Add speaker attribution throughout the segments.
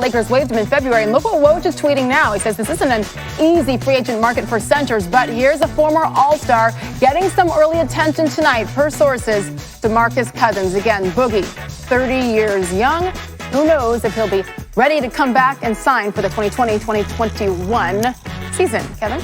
Speaker 1: Lakers waived him in February. And look what Woj is tweeting now. He says this isn't an easy free agent market for centers, but here's a former All-Star getting some early attention tonight. Per sources, DeMarcus Cousins. Again, Boogie, 30 years young. Who knows if he'll be ready to come back and sign for the 2020-2021 season. Kevin?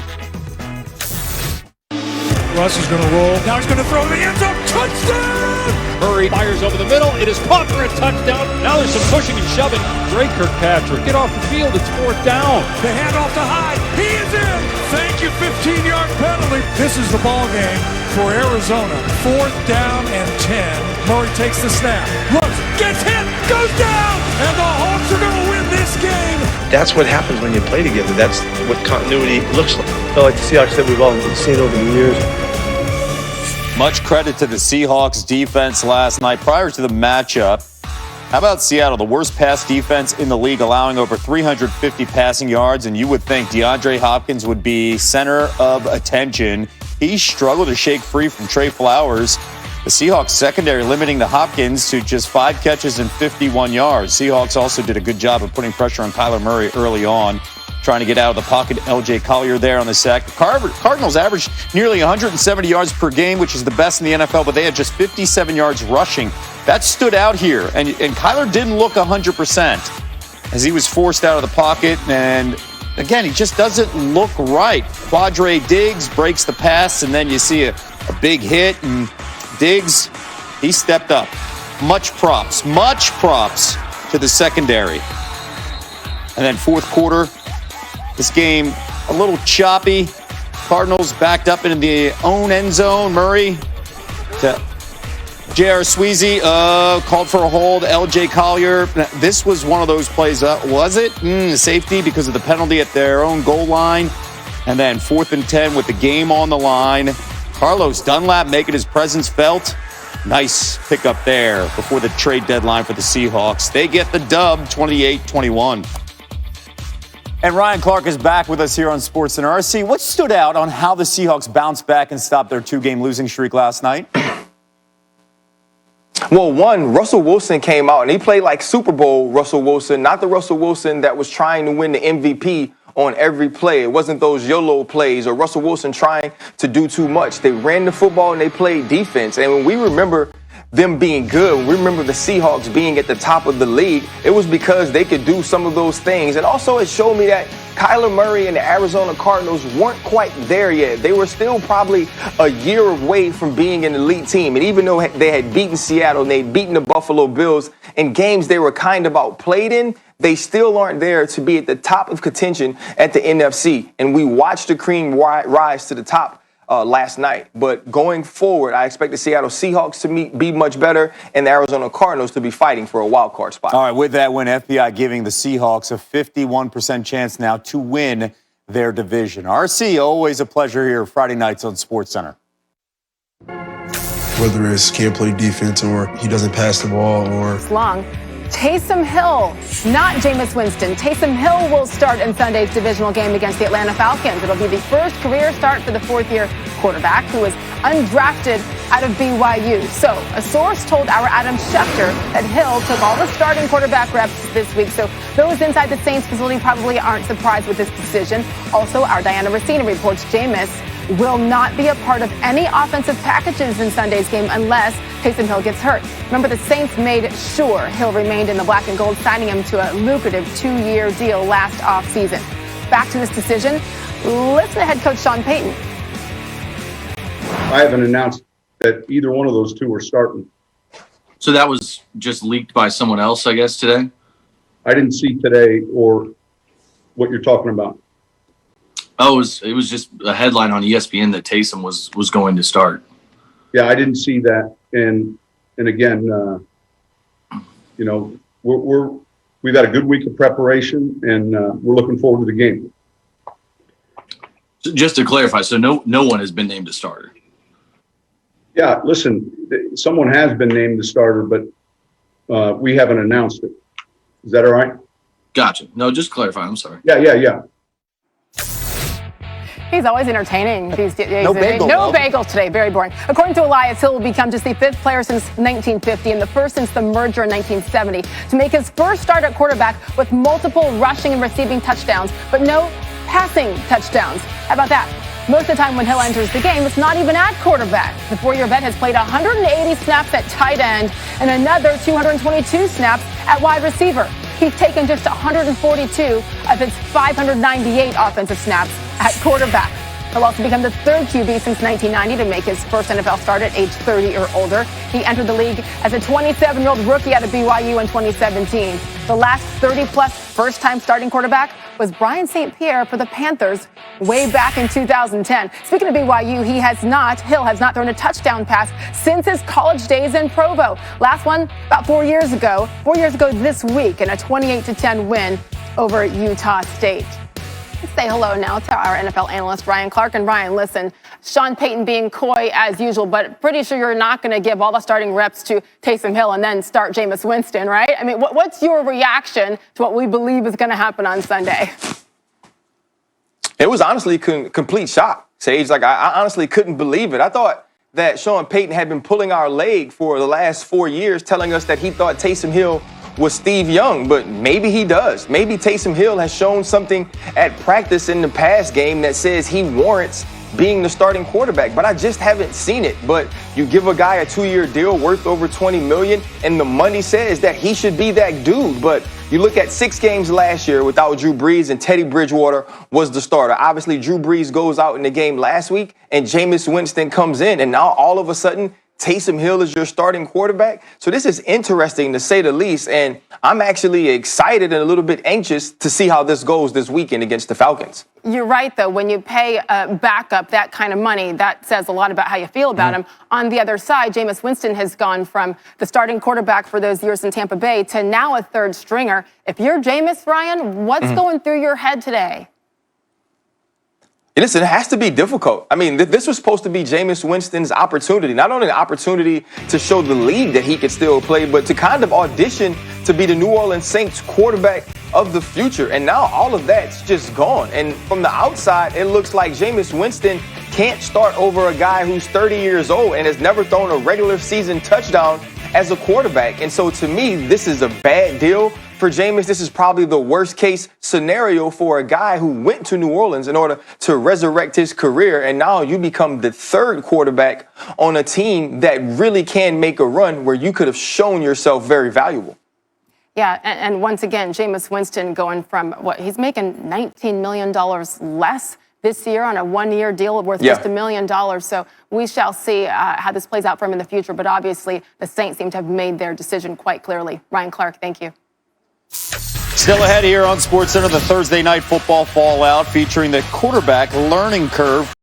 Speaker 2: Russ is going to roll. Now he's going to throw in the end zone. Touchdown!
Speaker 3: Murray fires over the middle. It is caught for a touchdown. Now there's some pushing and shoving. Drake Kirkpatrick, get off the field. It's fourth down.
Speaker 2: The handoff to Hyde. He is in. Thank you, 15-yard penalty. This is the ball game for Arizona. 4th down and 10. Murray takes the snap. Looks, gets hit, goes down, and the Hawks are going to win this game.
Speaker 4: That's what happens when you play together. That's what continuity looks like. So like the Seahawks that we've all seen over the years.
Speaker 5: Much credit to the Seahawks defense last night prior to the matchup. How about Seattle, the worst pass defense in the league, allowing over 350 passing yards, and you would think DeAndre Hopkins would be center of attention. He struggled to shake free from Trey Flowers. The Seahawks secondary limiting the Hopkins to just 5 catches and 51 yards. Seahawks also did a good job of putting pressure on Kyler Murray early on, trying to get out of the pocket. LJ Collier there on the sack. The Cardinals averaged nearly 170 yards per game, which is the best in the NFL, but they had just 57 yards rushing. That stood out here, and Kyler didn't look 100% as he was forced out of the pocket, and again, he just doesn't look right. Quadre Diggs breaks the pass, and then you see a big hit, and Diggs, he stepped up. Much props to the secondary. And then fourth quarter, this game a little choppy. Cardinals backed up into the own end zone. Murray to J.R. Sweezy called for a hold. L.J. Collier. This was one of those plays. Was it? Safety because of the penalty at their own goal line. And then 4th and 10 with the game on the line. Carlos Dunlap making his presence felt. Nice pickup there before the trade deadline for the Seahawks. They get the dub, 28-21. And Ryan Clark is back with us here on SportsCenter. RC, what stood out on how the Seahawks bounced back and stopped their 2-game losing streak last night?
Speaker 6: Well, one, Russell Wilson came out and he played like Super Bowl Russell Wilson, not the Russell Wilson that was trying to win the MVP on every play. It wasn't those YOLO plays or Russell Wilson trying to do too much. They ran the football and they played defense. And when we remember them being good, when we remember the Seahawks being at the top of the league, it was because they could do some of those things. And also it showed me that Kyler Murray and the Arizona Cardinals weren't quite there yet. They were still probably a year away from being an elite team. And even though they had beaten Seattle and they'd beaten the Buffalo Bills in games they were kind of outplayed in, they still aren't there to be at the top of contention at the NFC. And we watched the cream rise to the top last night. But going forward, I expect the Seattle Seahawks to be much better and the Arizona Cardinals to be fighting for a wild card spot.
Speaker 5: All right, with that win, FBI giving the Seahawks a 51% chance now to win their division. RC, always a pleasure here Friday nights on SportsCenter.
Speaker 7: Whether it's can't play defense or he doesn't pass the ball or...
Speaker 1: It's long. Taysom Hill, not Jameis Winston. Taysom Hill will start in Sunday's divisional game against the Atlanta Falcons. It'll be the first career start for the fourth-year quarterback who was undrafted out of BYU. So a source told our Adam Schefter that Hill took all the starting quarterback reps this week. So those inside the Saints facility probably aren't surprised with this decision. Also, our Diana Racina reports Jameis will not be a part of any offensive packages in Sunday's game unless Taysom Hill gets hurt. Remember, the Saints made sure Hill remained in the black and gold, signing him to a lucrative 2-year deal last offseason. Back to this decision, listen to head coach Sean Payton.
Speaker 8: I haven't announced that either one of those two are starting.
Speaker 9: So that was just leaked by someone else, I guess, today?
Speaker 8: I didn't see today or what you're talking about.
Speaker 9: Oh, it was just a headline on ESPN that Taysom was going to start.
Speaker 8: Yeah, I didn't see that. And again, you know, we've had a good week of preparation, and we're looking forward to the game.
Speaker 9: So just to clarify, so no one has been named a starter.
Speaker 8: Yeah, listen, someone has been named the starter, but we haven't announced it. Is that all right?
Speaker 9: Gotcha. No, just clarify. I'm sorry.
Speaker 8: Yeah.
Speaker 1: He's always entertaining.
Speaker 5: No
Speaker 1: bagels today. Very boring. According to Elias, Hill will become just the 5th player since 1950 and the first since the merger in 1970 to make his first start at quarterback with multiple rushing and receiving touchdowns, but no passing touchdowns. How about that? Most of the time when Hill enters the game, it's not even at quarterback. The 4-year vet has played 180 snaps at tight end and another 222 snaps at wide receiver. He's taken just 142 of his 598 offensive snaps at quarterback. He'll also become the 3rd QB since 1990 to make his first NFL start at age 30 or older. He entered the league as a 27-year-old rookie out of BYU in 2017. The last 30-plus first-time starting quarterback was Brian St. Pierre for the Panthers way back in 2010. Speaking of BYU, Hill has not thrown a touchdown pass since his college days in Provo. Last one about 4 years ago. 4 years ago this week in a 28-10 win over Utah State. Let's say hello now to our NFL analyst, Ryan Clark. And Ryan, listen, Sean Payton being coy as usual, but pretty sure you're not going to give all the starting reps to Taysom Hill and then start Jameis Winston, right? I mean, what's your reaction to what we believe is going to happen on Sunday?
Speaker 6: It was honestly a complete shock, Sage. Like, I honestly couldn't believe it. I thought that Sean Payton had been pulling our leg for the last 4 years, telling us that he thought Taysom Hill was Steve Young, but maybe he does. Maybe Taysom Hill has shown something at practice in the past game that says he warrants being the starting quarterback, but I just haven't seen it. But you give a guy a 2-year deal worth over $20 million, and the money says that he should be that dude. But you look at 6 games last year without Drew Brees, and Teddy Bridgewater was the starter. Obviously, Drew Brees goes out in the game last week, and Jameis Winston comes in, and now all of a sudden, Taysom Hill is your starting quarterback. So this is interesting to say the least. And I'm actually excited and a little bit anxious to see how this goes this weekend against the Falcons.
Speaker 1: You're right, though. When you pay a backup that kind of money, that says a lot about how you feel about him. On the other side, Jameis Winston has gone from the starting quarterback for those years in Tampa Bay to now a 3rd stringer. If you're Jameis, Ryan, what's going through your head today?
Speaker 6: Listen, it has to be difficult. I mean, this was supposed to be Jameis Winston's opportunity, not only an opportunity to show the league that he could still play, but to kind of audition to be the New Orleans Saints quarterback of the future. And now all of that's just gone. And from the outside, it looks like Jameis Winston can't start over a guy who's 30 years old and has never thrown a regular season touchdown as a quarterback. And so to me, this is a bad deal for Jameis. This is probably the worst case scenario for a guy who went to New Orleans in order to resurrect his career. And now you become the 3rd quarterback on a team that really can make a run where you could have shown yourself very valuable.
Speaker 1: Yeah, and once again, Jameis Winston going from he's making $19 million less this year on a 1-year deal worth just $1 million. So we shall see how this plays out for him in the future. But obviously, the Saints seem to have made their decision quite clearly. Ryan Clark, thank you.
Speaker 5: Still ahead here on SportsCenter, the Thursday Night Football Fallout featuring the quarterback learning curve.